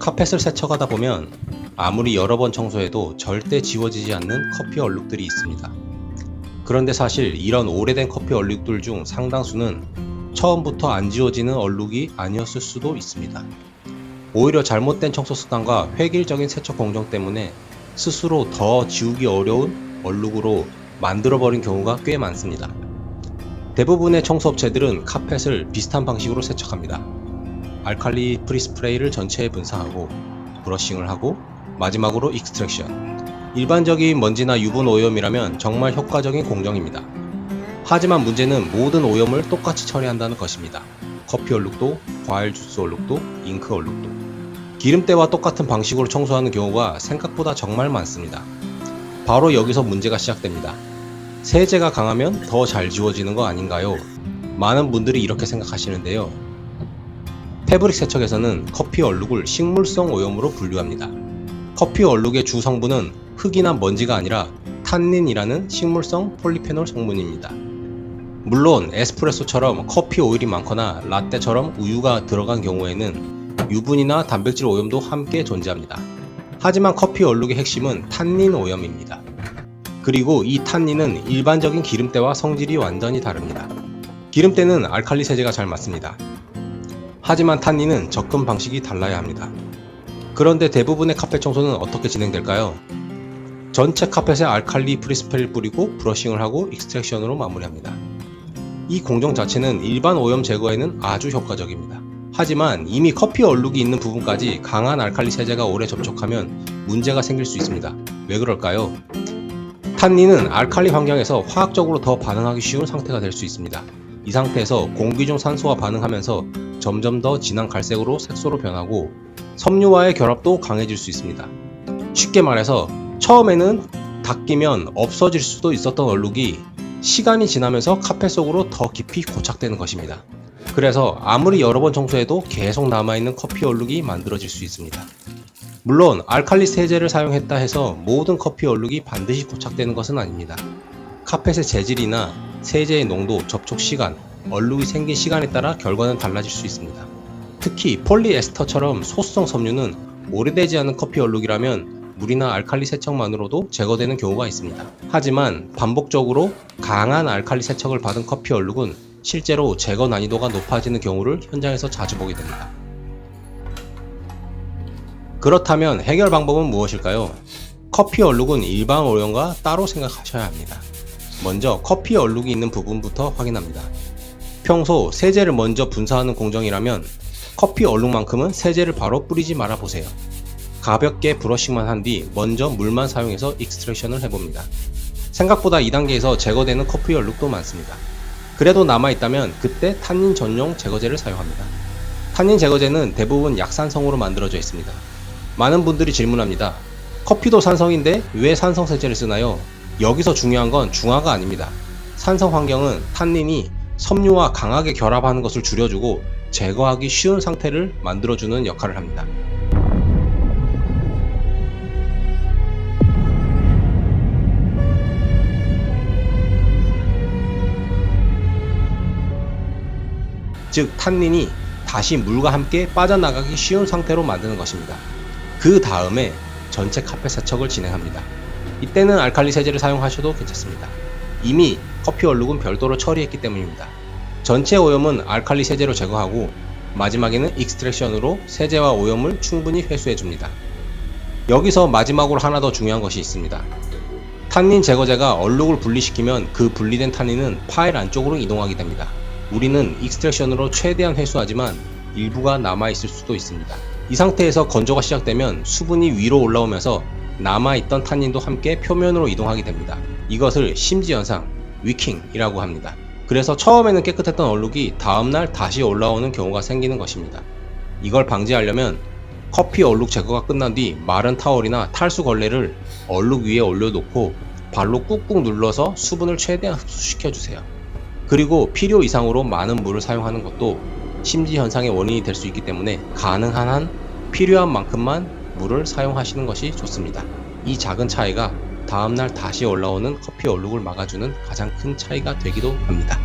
카펫을 세척하다 보면 아무리 여러 번 청소해도 절대 지워지지 않는 커피 얼룩들이 있습니다. 그런데 사실 이런 오래된 커피 얼룩들 중 상당수는 처음부터 안 지워지는 얼룩이 아니었을 수도 있습니다. 오히려 잘못된 청소 습관과 획일적인 세척 공정 때문에 스스로 더 지우기 어려운 얼룩으로 만들어버린 경우가 꽤 많습니다. 대부분의 청소업체들은 카펫을 비슷한 방식으로 세척합니다. 알칼리 프리스프레이를 전체에 분사하고 브러싱을 하고 마지막으로 익스트랙션. 일반적인 먼지나 유분 오염이라면 정말 효과적인 공정입니다. 하지만 문제는 모든 오염을 똑같이 처리한다는 것입니다. 커피 얼룩도, 과일 주스 얼룩도, 잉크 얼룩도. 기름때와 똑같은 방식으로 청소하는 경우가 생각보다 정말 많습니다. 바로 여기서 문제가 시작됩니다. 세제가 강하면 더 잘 지워지는 거 아닌가요? 많은 분들이 이렇게 생각하시는데요. 패브릭 세척에서는 커피 얼룩을 식물성 오염으로 분류합니다. 커피 얼룩의 주 성분은 흙이나 먼지가 아니라 탄닌이라는 식물성 폴리페놀 성분입니다. 물론 에스프레소처럼 커피 오일이 많거나 라떼처럼 우유가 들어간 경우에는 유분이나 단백질 오염도 함께 존재합니다. 하지만 커피 얼룩의 핵심은 탄닌 오염입니다. 그리고 이 탄닌은 일반적인 기름때와 성질이 완전히 다릅니다. 기름때는 알칼리 세제가 잘 맞습니다. 하지만 탄닌은 접근 방식이 달라야 합니다. 그런데 대부분의 카펫 청소는 어떻게 진행될까요? 전체 카펫에 알칼리 프리스프레이를 뿌리고 브러싱을 하고 익스트랙션으로 마무리합니다. 이 공정 자체는 일반 오염 제거에는 아주 효과적입니다. 하지만 이미 커피 얼룩이 있는 부분까지 강한 알칼리 세제가 오래 접촉하면 문제가 생길 수 있습니다. 왜 그럴까요? 탄닌은 알칼리 환경에서 화학적으로 더 반응하기 쉬운 상태가 될 수 있습니다. 이 상태에서 공기 중 산소와 반응하면서 점점 더 진한 갈색으로 색소로 변하고 섬유와의 결합도 강해질 수 있습니다. 쉽게 말해서 처음에는 닦이면 없어질 수도 있었던 얼룩이 시간이 지나면서 카펫 속으로 더 깊이 고착되는 것입니다. 그래서 아무리 여러 번 청소해도 계속 남아있는 커피 얼룩이 만들어질 수 있습니다. 물론 알칼리 세제를 사용했다 해서 모든 커피 얼룩이 반드시 고착되는 것은 아닙니다. 카펫의 재질이나 세제의 농도, 접촉 시간, 얼룩이 생긴 시간에 따라 결과는 달라질 수 있습니다. 특히 폴리에스터처럼 소수성 섬유는 오래되지 않은 커피 얼룩이라면 물이나 알칼리 세척만으로도 제거되는 경우가 있습니다. 하지만 반복적으로 강한 알칼리 세척을 받은 커피 얼룩은 실제로 제거 난이도가 높아지는 경우를 현장에서 자주 보게 됩니다. 그렇다면 해결 방법은 무엇일까요? 커피 얼룩은 일반 오염과 따로 생각하셔야 합니다. 먼저 커피 얼룩이 있는 부분부터 확인합니다. 평소 세제를 먼저 분사하는 공정이라면 커피 얼룩만큼은 세제를 바로 뿌리지 말아 보세요. 가볍게 브러싱만 한 뒤 먼저 물만 사용해서 익스트랙션을 해봅니다. 생각보다 2단계에서 제거되는 커피 얼룩도 많습니다. 그래도 남아있다면 그때 탄닌 전용 제거제를 사용합니다. 탄닌 제거제는 대부분 약산성으로 만들어져 있습니다. 많은 분들이 질문합니다. 커피도 산성인데 왜 산성 세제를 쓰나요? 여기서 중요한 건 중화가 아닙니다. 산성 환경은 탄닌이 섬유와 강하게 결합하는 것을 줄여주고 제거하기 쉬운 상태를 만들어주는 역할을 합니다. 즉 탄닌이 다시 물과 함께 빠져나가기 쉬운 상태로 만드는 것입니다. 그 다음에 전체 카펫 세척을 진행합니다. 이때는 알칼리 세제를 사용하셔도 괜찮습니다. 이미 커피 얼룩은 별도로 처리했기 때문입니다. 전체 오염은 알칼리 세제로 제거하고 마지막에는 익스트랙션으로 세제와 오염을 충분히 회수해줍니다. 여기서 마지막으로 하나 더 중요한 것이 있습니다. 탄닌 제거제가 얼룩을 분리시키면 그 분리된 탄닌은 파일 안쪽으로 이동하게 됩니다. 우리는 익스트랙션으로 최대한 회수하지만 일부가 남아있을 수도 있습니다. 이 상태에서 건조가 시작되면 수분이 위로 올라오면서 남아있던 탄닌도 함께 표면으로 이동하게 됩니다. 이것을 심지현상, 위킹이라고 합니다. 그래서 처음에는 깨끗했던 얼룩이 다음날 다시 올라오는 경우가 생기는 것입니다. 이걸 방지하려면 커피 얼룩 제거가 끝난 뒤 마른 타월이나 탈수 걸레를 얼룩 위에 올려놓고 발로 꾹꾹 눌러서 수분을 최대한 흡수시켜주세요. 그리고 필요 이상으로 많은 물을 사용하는 것도 심지 현상의 원인이 될 수 있기 때문에 가능한 한 필요한 만큼만 물을 사용하시는 것이 좋습니다. 이 작은 차이가 다음날 다시 올라오는 커피 얼룩을 막아주는 가장 큰 차이가 되기도 합니다.